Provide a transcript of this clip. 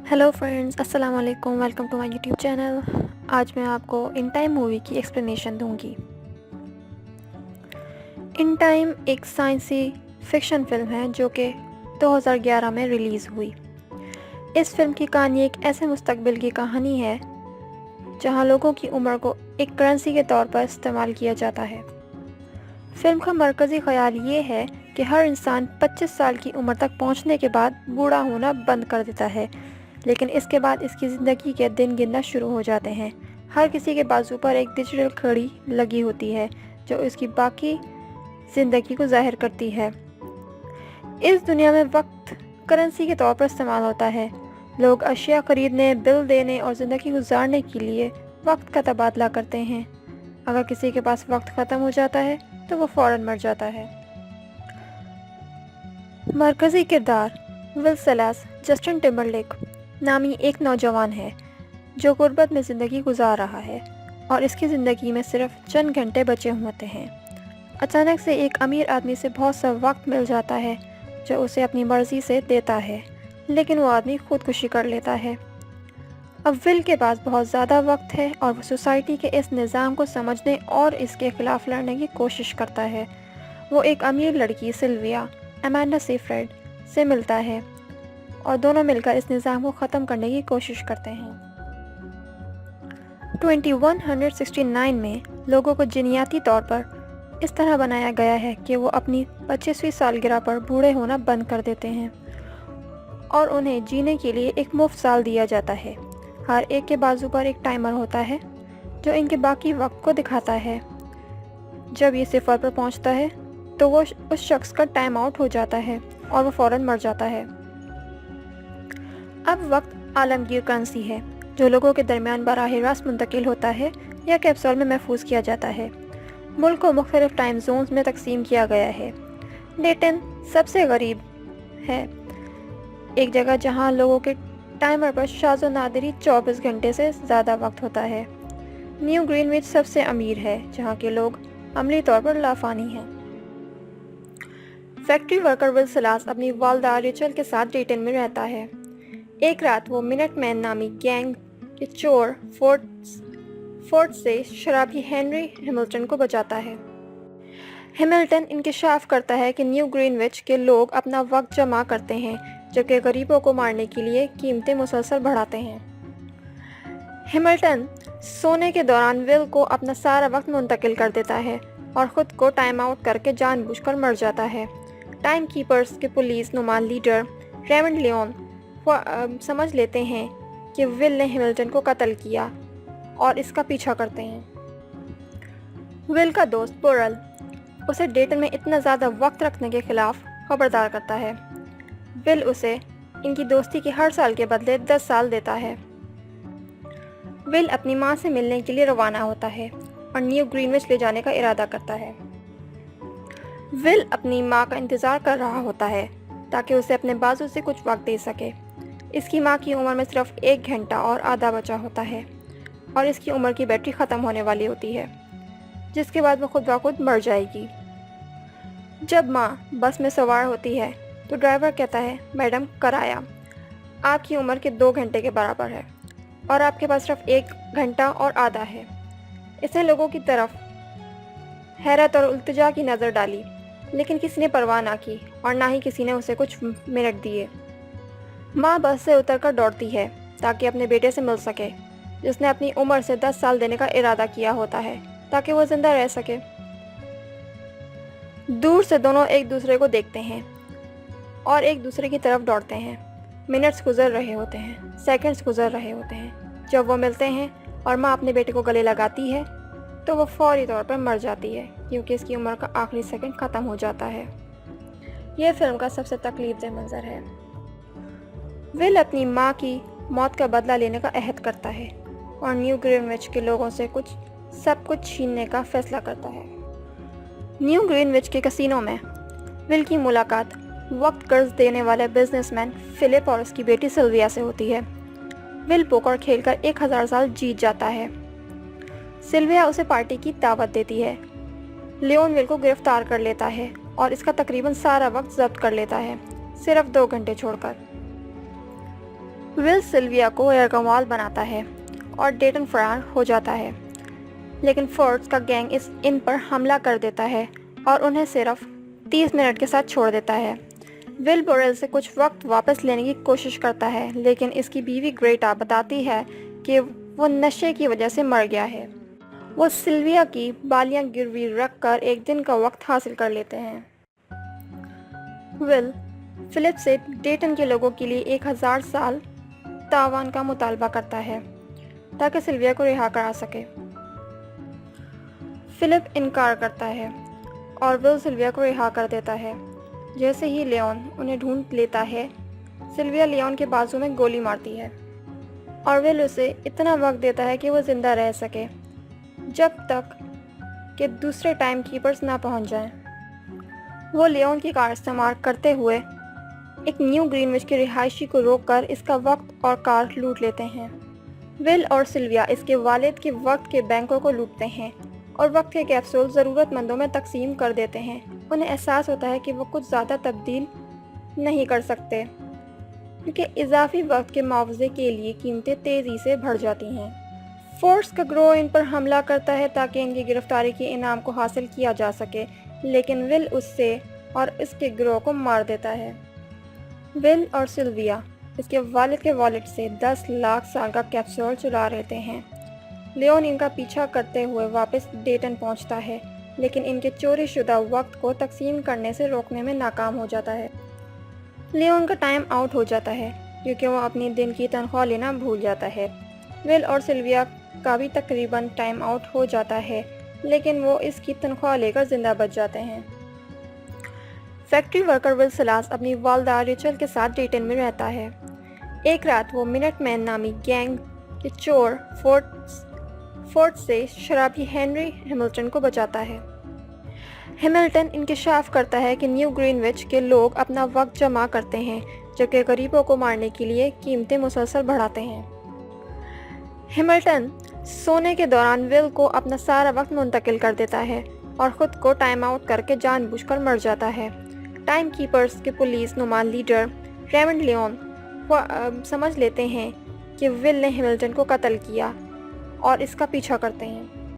Hello friends, अस्सलाम वालेकुम। Welcome to my YouTube channel. आज मैं आपको इन टाइम मूवी की एक्सप्लेनेशन दूंगी। इन टाइम एक साइंसी फिक्शन फिल्म है जो कि 2011 में रिलीज़ हुई। इस फिल्म की कहानी एक ऐसे मुस्तकबिल की कहानी है जहां लोगों की उम्र को एक करेंसी के तौर पर इस्तेमाल किया जाता है। फिल्म का मरकज़ी ख्याल ये है कि हर इंसान 25 साल की उम्र तक पहुंचने के बाद बूढ़ा होना बंद कर देता है, लेकिन इसके बाद इसकी ज़िंदगी के दिन गिनना शुरू हो जाते हैं। हर किसी के बाजू पर एक डिजिटल घड़ी लगी होती है जो इसकी बाकी ज़िंदगी को ज़ाहिर करती है। इस दुनिया में वक्त करेंसी के तौर पर इस्तेमाल होता है। लोग अशिया खरीदने, बिल देने और ज़िंदगी गुजारने के लिए वक्त का तबादला करते हैं। अगर किसी के पास वक्त ख़त्म हो जाता है तो वो फ़ौरन मर जाता है। मरकज़ी किरदार विल सेलास जस्टिन टिम्बरलेक नामी एक नौजवान है जो गुर्बत में ज़िंदगी गुजार रहा है और इसकी ज़िंदगी में सिर्फ चंद घंटे बचे होते हैं। अचानक से एक अमीर आदमी से बहुत सा वक्त मिल जाता है जो उसे अपनी मर्ज़ी से देता है, लेकिन वो आदमी खुदकुशी कर लेता है। अब विल के पास बहुत ज़्यादा वक्त है और वो सोसाइटी के इस निज़ाम को समझने और इसके ख़िलाफ़ लड़ने की कोशिश करता है। वो एक अमीर लड़की सिल्विया अमांडा सेफ्रेड से मिलता है और दोनों मिलकर इस निज़ाम को ख़त्म करने की कोशिश करते हैं। 2169 में लोगों को जिनियाती तौर पर इस तरह बनाया गया है कि वो अपनी 25वीं सालगिरह पर बूढ़े होना बंद कर देते हैं और उन्हें जीने के लिए एक मुफ्त साल दिया जाता है। हर एक के बाजू पर एक टाइमर होता है जो इनके बाकी वक्त को दिखाता है। जब ये सिफर पर पहुंचता है तो वो उस शख्स का टाइम आउट हो जाता है और वो फ़ौरन मर जाता है। अब वक्त आलमगीर करेंसी है जो लोगों के दरमियान बराह रास्त मुंतकिल होता है या कैप्सूल में महफूज किया जाता है। मुल्क को मुख्तलिफ टाइम जोन्स में तकसीम किया गया है। डेटन सबसे गरीब है, एक जगह जहां लोगों के टाइमर पर शाज़ो नादिरी 24 घंटे से ज़्यादा वक्त होता है। न्यू ग्रीनविच सबसे अमीर है जहां के लोग अमली तौर पर लाफानी हैं। फैक्ट्री वर्कर विल सेलास अपनी वालदा रिचल के साथ डेटन में रहता है। एक रात वो मिनट मैन नामी गैंग के चोर फोर्ट से शराबी हेनरी हैमिल्टन को बचाता है। हैमिल्टन इंकशाफ करता है कि न्यू ग्रीनविच के लोग अपना वक्त जमा करते हैं जबकि गरीबों को मारने के लिए कीमतें मुसलसल बढ़ाते हैं। हैमिल्टन सोने के दौरान विल को अपना सारा वक्त मुंतकिल कर देता है और ख़ुद को टाइम आउट करके जानबूझकर मर जाता है। टाइम कीपर्स के पुलिस नुमा लीडर रेमंड लियोन समझ लेते हैं कि विल ने हैमिल्टन को कत्ल किया और इसका पीछा करते हैं। विल का दोस्त बोरल उसे डेटन में इतना ज़्यादा वक्त रखने के खिलाफ खबरदार करता है। विल उसे इनकी दोस्ती के हर साल के बदले 10 साल देता है। विल अपनी माँ से मिलने के लिए रवाना होता है और न्यू ग्रीनविच ले जाने का इरादा करता है। विल अपनी माँ का इंतज़ार कर रहा होता है ताकि उसे अपने बाजू से कुछ वक्त दे सके। इसकी माँ की उम्र में सिर्फ 1 घंटा और आधा बचा होता है और इसकी उम्र की बैटरी ख़त्म होने वाली होती है, जिसके बाद वो खुद ब खुद मर जाएगी। जब माँ बस में सवार होती है तो ड्राइवर कहता है, मैडम किराया आपकी उम्र के 2 घंटे के बराबर है और आपके पास सिर्फ 1 घंटा और आधा है। इसने लोगों की तरफ हैरत और इल्तिजा की नज़र डाली, लेकिन किसी ने परवाह ना की और ना ही किसी ने उसे कुछ मिनट दिए। माँ बस से उतरकर दौड़ती है ताकि अपने बेटे से मिल सके, जिसने अपनी उम्र से 10 साल देने का इरादा किया होता है ताकि वो ज़िंदा रह सके। दूर से दोनों एक दूसरे को देखते हैं और एक दूसरे की तरफ दौड़ते हैं। मिनट्स गुजर रहे होते हैं, सेकंड्स गुजर रहे होते हैं। जब वो मिलते हैं और माँ अपने बेटे को गले लगाती है तो वो फौरी तौर पर मर जाती है क्योंकि इसकी उम्र का आखिरी सेकंड ख़त्म हो जाता है। यह फिल्म का सबसे तकलीफदेह मंजर है। विल अपनी माँ की मौत का बदला लेने का अहद करता है और न्यू ग्रीनविच के लोगों से सब कुछ छीनने का फैसला करता है। न्यू ग्रीनविच के कसिनो में विल की मुलाकात वक्त कर्ज देने वाले बिजनेसमैन फिलिप और उसकी बेटी सिल्विया से होती है। विल पोकर खेलकर 1000 साल जीत जाता है। सिल्विया उसे पार्टी की दावत देती है। लियोन विल को गिरफ्तार कर लेता है और इसका तकरीबन सारा वक्त जब्त कर लेता है, सिर्फ 2 घंटे छोड़कर। ول سلویا کو یرغمال بناتا ہے اور ڈیٹن فرار ہو جاتا ہے، لیکن فورڈس کا گینگ ان پر حملہ کر دیتا ہے اور انہیں صرف 30 منٹ کے ساتھ چھوڑ دیتا ہے۔ ول بوریل سے کچھ وقت واپس لینے کی کوشش کرتا ہے، لیکن اس کی بیوی گریٹا بتاتی ہے کہ وہ نشے کی وجہ سے مر گیا ہے۔ وہ سلویا کی بالیاں گروی رکھ کر ایک دن کا وقت حاصل کر لیتے ہیں۔ ول فلپ سے ڈیٹن کے لوگوں کے لیے 1000 سال تاوان کا مطالبہ کرتا ہے تاکہ سلویا کو رہا کرا سکے۔ فلپ انکار کرتا ہے اور ول سلویا کو رہا کر دیتا ہے۔ جیسے ہی لیون انہیں ڈھونڈ لیتا ہے، سلویا لیون کے بازو میں گولی مارتی ہے اور ول اسے اتنا وقت دیتا ہے کہ وہ زندہ رہ سکے جب تک کہ دوسرے ٹائم کیپرز نہ پہنچ جائیں۔ وہ لیون کی کار استعمال کرتے ہوئے ایک نیو گرین وچ کے رہائشی کو روک کر اس کا وقت اور کار لوٹ لیتے ہیں۔ ول اور سلویا اس کے والد کے وقت کے بینکوں کو لوٹتے ہیں اور وقت کے کیپسول ضرورت مندوں میں تقسیم کر دیتے ہیں۔ انہیں احساس ہوتا ہے کہ وہ کچھ زیادہ تبدیل نہیں کر سکتے کیونکہ اضافی وقت کے معاوضے کے لیے قیمتیں تیزی سے بڑھ جاتی ہیں۔ فورس کا گروہ ان پر حملہ کرتا ہے تاکہ ان کی گرفتاری کے انعام کو حاصل کیا جا سکے، لیکن ول اس سے اور اس کے گروہ کو مار دیتا ہے۔ ول اور سلویا اس کے والد سے 10 لاکھ سال کا کیپسول چرا لیتے ہیں۔ لیون ان کا پیچھا کرتے ہوئے واپس ڈیٹن پہنچتا ہے، لیکن ان کے چوری شدہ وقت کو تقسیم کرنے سے روکنے میں ناکام ہو جاتا ہے۔ لیون کا ٹائم آؤٹ ہو جاتا ہے کیونکہ وہ اپنی دن کی تنخواہ لینا بھول جاتا ہے۔ ول اور سلویا کا بھی تقریباً ٹائم آؤٹ ہو جاتا ہے، لیکن وہ اس کی تنخواہ لے کر زندہ بچ جاتے ہیں۔ فیکٹری ورکر ول سلاس اپنی والدہ ریچل کے ساتھ ڈیٹن میں رہتا ہے۔ ایک رات وہ منٹ مین نامی گینگ کے چور فورٹ سے شرابی ہنری ہیملٹن کو بچاتا ہے۔ ہیملٹن انکشاف کرتا ہے کہ نیو گرین وچ کے لوگ اپنا وقت جمع کرتے ہیں جبکہ غریبوں کو مارنے کے لیے قیمتیں مسلسل بڑھاتے ہیں۔ ہیملٹن سونے کے دوران ول کو اپنا سارا وقت منتقل کر دیتا ہے اور خود کو ٹائم آؤٹ کر کے جان بوجھ کر مر جاتا ہے۔ ٹائم کیپرز کے پولیس نما لیڈر ریمنڈ لیون سمجھ لیتے ہیں کہ ول نے ہیملٹن کو قتل کیا اور اس کا پیچھا کرتے ہیں۔